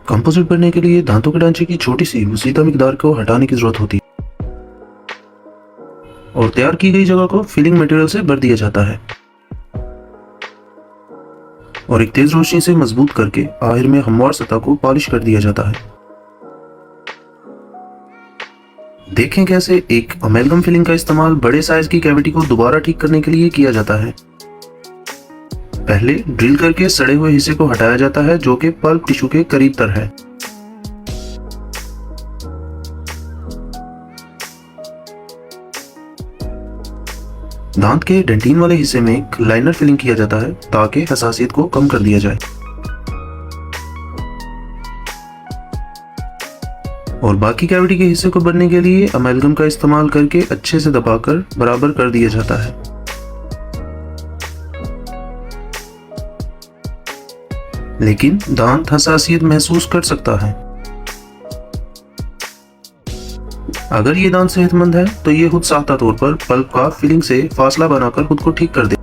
Composite बनने के लिए दांतों के ढांचे की छोटी सी वसीयता मिकदार को हटाने की जरूरत होती है और तैयार की गई जगह को फिलिंग मटेरियल से भर दिया जाता है और एक तेज रोशनी से मजबूत करके आखिर में हमवार सतह को पॉलिश कर दिया जाता है। देखें कैसे एक अमेलगम फिलिंग का इस्तेमाल बड़े साइज की कैविटी को दोबारा ठीक करने के लिए किया जाता है। पहले ड्रिल करके सड़े हुए हिस्से को हटाया जाता है जो कि पल्प टिश्यू के करीब तर है। दांत के डेंटिन वाले हिस्से में एक लाइनर फिलिंग किया जाता है ताकि हसासियत को कम कर दिया जाए और बाकी कैविटी के हिस्से को भरने के लिए अमेलगम का इस्तेमाल करके अच्छे से दबाकर बराबर कर दिया जाता है। लेकिन दांत हसासियत महसूस कर सकता है। अगर ये दांत सेहतमंद है तो ये खुद साख्ता तौर पर पल्प का फिलिंग से फासला बनाकर खुद को ठीक कर दे।